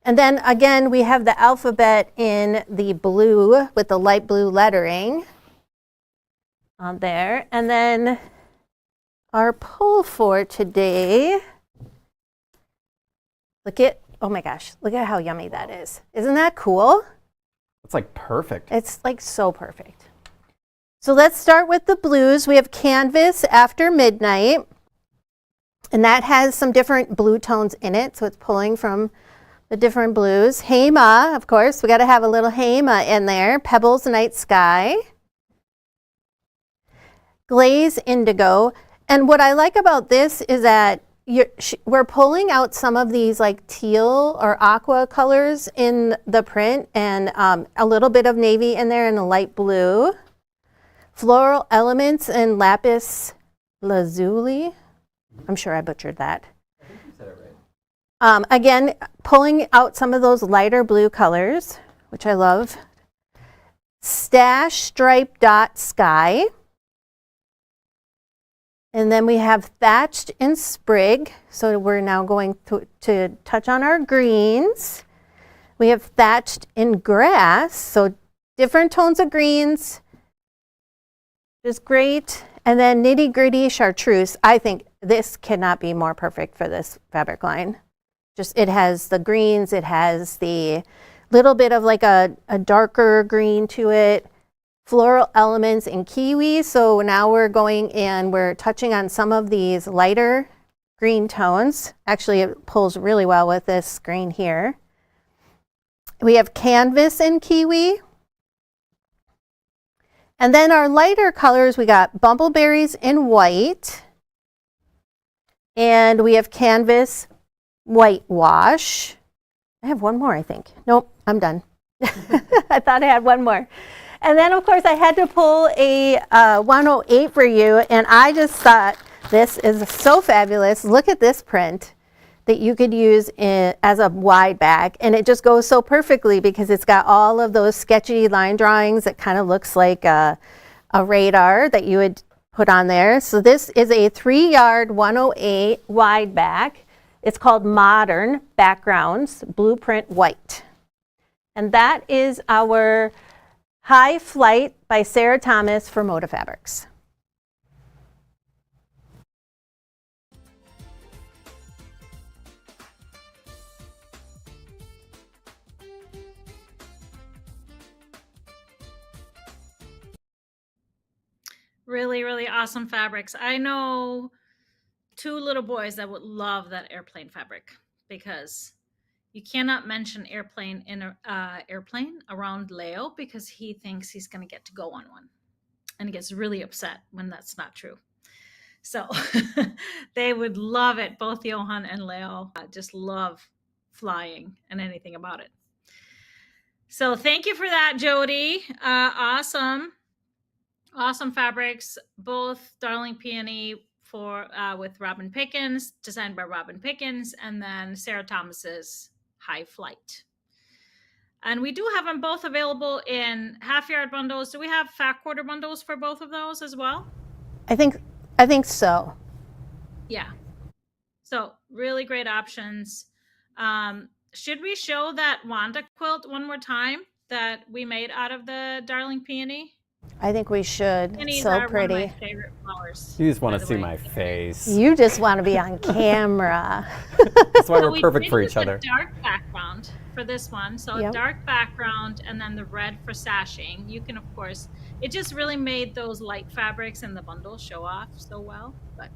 And then again, we have the alphabet in the blue with the light blue lettering on there. And then our pull for today, look at, oh my gosh, look at how yummy that is. Isn't that cool? It's like perfect. It's like so perfect. So let's start with the blues. We have Canvas After Midnight, and that has some different blue tones in it. So it's pulling from the different blues. Heima, of course, we got to have a little Heima in there. Pebbles Night Sky. Glaze Indigo. And what I like about this is that we're pulling out some of these like teal or aqua colors in the print, and a little bit of navy in there and a light blue. Floral Elements and Lapis Lazuli. I'm sure I butchered that. I think you said it right. Again, pulling out some of those lighter blue colors, which I love. Stash Stripe Dot Sky. And then we have Thatched in Sprig. So we're now going to touch on our greens. We have Thatched in Grass. So different tones of greens. Just great. And then Nitty Gritty Chartreuse. I think this cannot be more perfect for this fabric line. Just, it has the greens, it has the little bit of like a darker green to it. Floral Elements in Kiwi. So now we're going and we're touching on some of these lighter green tones. Actually, it pulls really well with this green here. We have Canvas in Kiwi. And then our lighter colors, we got Bumbleberries in White. And we have Canvas whitewash. I have one more, I think. Nope, I'm done. I thought I had one more. And then, of course, I had to pull a 108 for you, and I just thought this is so fabulous. Look at this print that you could use as a wide bag, and it just goes so perfectly because it's got all of those sketchy line drawings. It kind of looks like a radar that you would put on there. So this is a 3-yard 108 wide back. It's called Modern Backgrounds Blueprint White. And that is our High Flight by Sarah Thomas for Moda Fabrics. Really, really awesome fabrics. I know 2 little boys that would love that airplane fabric because you cannot mention airplane in a airplane around Leo because he thinks he's going to get to go on one, and he gets really upset when that's not true. So they would love it. Both Johan and Leo just love flying and anything about it. So thank you for that, Jody. Awesome fabrics. Both Darling Peony for with Robin Pickins, designed by Robin Pickins, and then Sarah Thomas's High Flight. And we do have them both available in half-yard bundles. Do we have fat quarter bundles for both of those as well? I think so. Yeah. So really great options. Should we show that Wanda quilt one more time that we made out of the Darling Peony? I think we should. Peonies So are pretty. one of my favorite flowers. You just want by to the see way. my face. You just want to be on camera. That's why So we're perfect did for use each other. A dark background for this one. So a Yep. dark background and then the red for sashing. You can, of course, it just really made those light fabrics in the bundle show off so well. But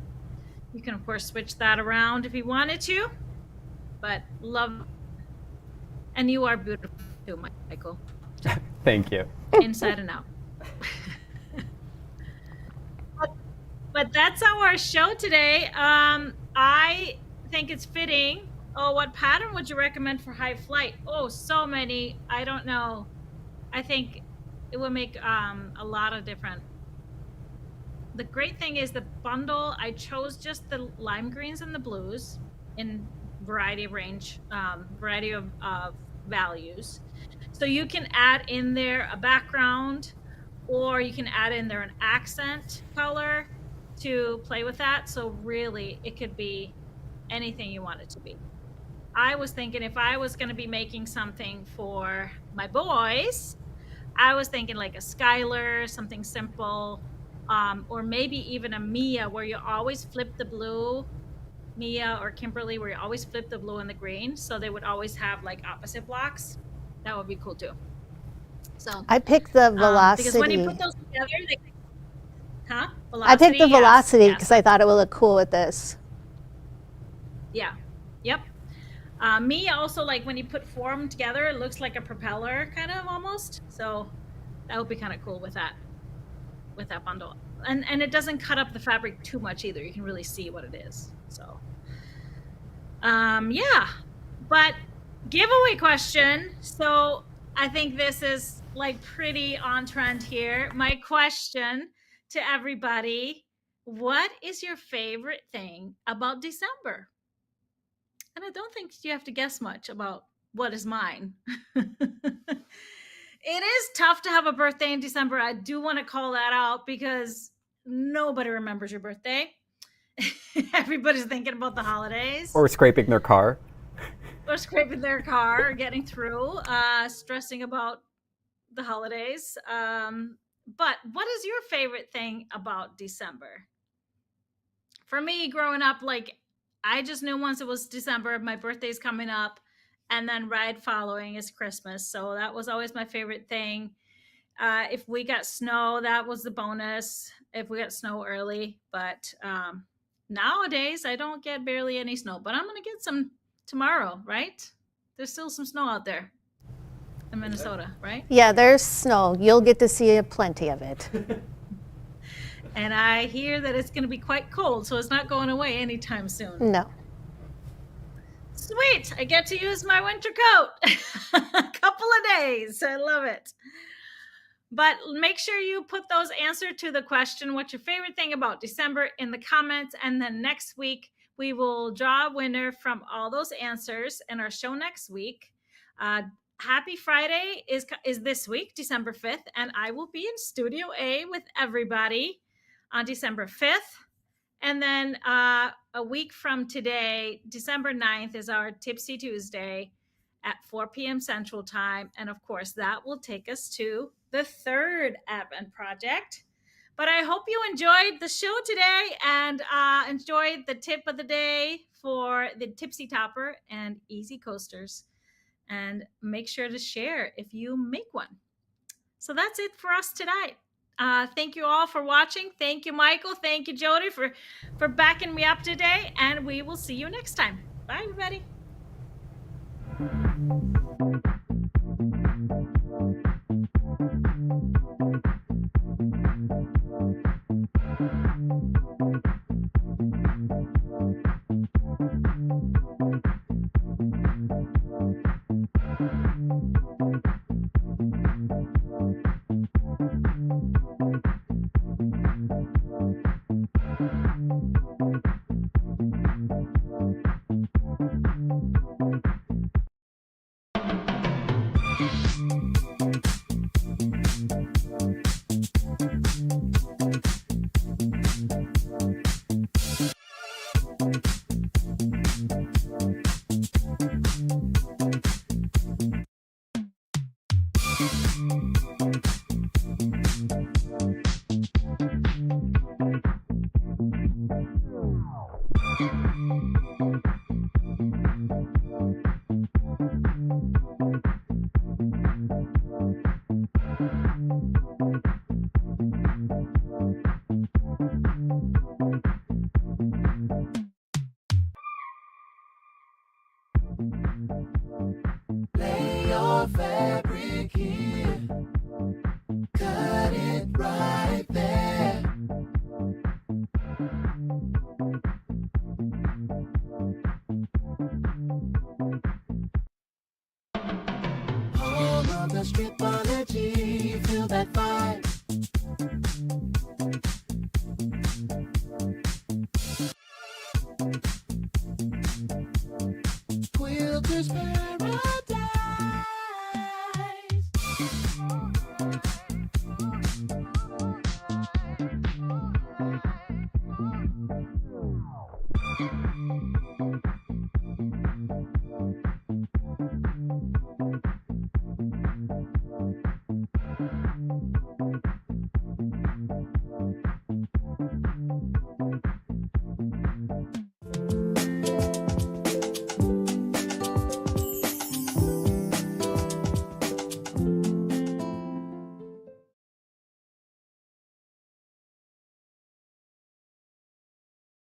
you can, of course, switch that around if you wanted to. But love. And you are beautiful too, Michael. Thank you. Inside and out. But that's our show today. I think it's fitting. Oh, what pattern would you recommend for High Flight? Oh, so many. I don't know. I think it will make a lot of different. The great thing is the bundle, I chose just the lime greens and the blues in variety of range, variety of values. So you can add in there a background, or you can add in there an accent color to play with that. So really it could be anything you want it to be. I was thinking if I was going to be making something for my boys, I was thinking like a Skylar, something simple, or maybe even a Mia where you always flip the blue, Mia or Kimberly, where you always flip the blue and the green. So they would always have like opposite blocks. That would be cool too. So I picked the velocity. because when you put those together, velocity. I picked the velocity yes. because I thought it would look cool with this. Yeah. Yep. Me also, like when you put form together, it looks like a propeller kind of almost. So that would be kind of cool with that bundle. And it doesn't cut up the fabric too much either. You can really see what it is. So yeah. But giveaway question. So I think this is like pretty on trend here. My question to everybody, what is your favorite thing about December? And I don't think you have to guess much about what is mine. It is tough to have a birthday in December. I do want to call that out because nobody remembers your birthday. Everybody's thinking about the holidays. Or scraping their car. Or scraping their car, or getting through, stressing about the holidays. But what is your favorite thing about December? For me, growing up, like I just knew once it was December, my birthday's coming up, and then right following is Christmas. So that was always my favorite thing. If we got snow, that was the bonus. If we got snow early, but nowadays I don't get barely any snow. But I'm gonna get some tomorrow, right? There's still some snow out there in Minnesota, right? Yeah, there's snow. You'll get to see plenty of it. And I hear that it's going to be quite cold, so it's not going away anytime soon. No. Sweet. I get to use my winter coat a couple of days. I love it. But make sure you put those answers to the question, what's your favorite thing about December, in the comments. And then next week, we will draw a winner from all those answers in our show next week. Happy Friday is this week, December 5th. And I will be in Studio A with everybody on December 5th. And then a week from today, December 9th, is our Tipsy Tuesday at 4 p.m. Central Time. And of course, that will take us to the third Advent project. But I hope you enjoyed the show today and enjoyed the tip of the day for the Tipsy Topper and Easy Coasters. And make sure to share if you make one. So that's it for us tonight. Thank you all for watching. Thank you, Michael. Thank you, Jody, for backing me up today. And we will see you next time. Bye, everybody. Lay your fabric here, cut it right there. Home of the Stripology, feel that vibe. Quilter's Paradise.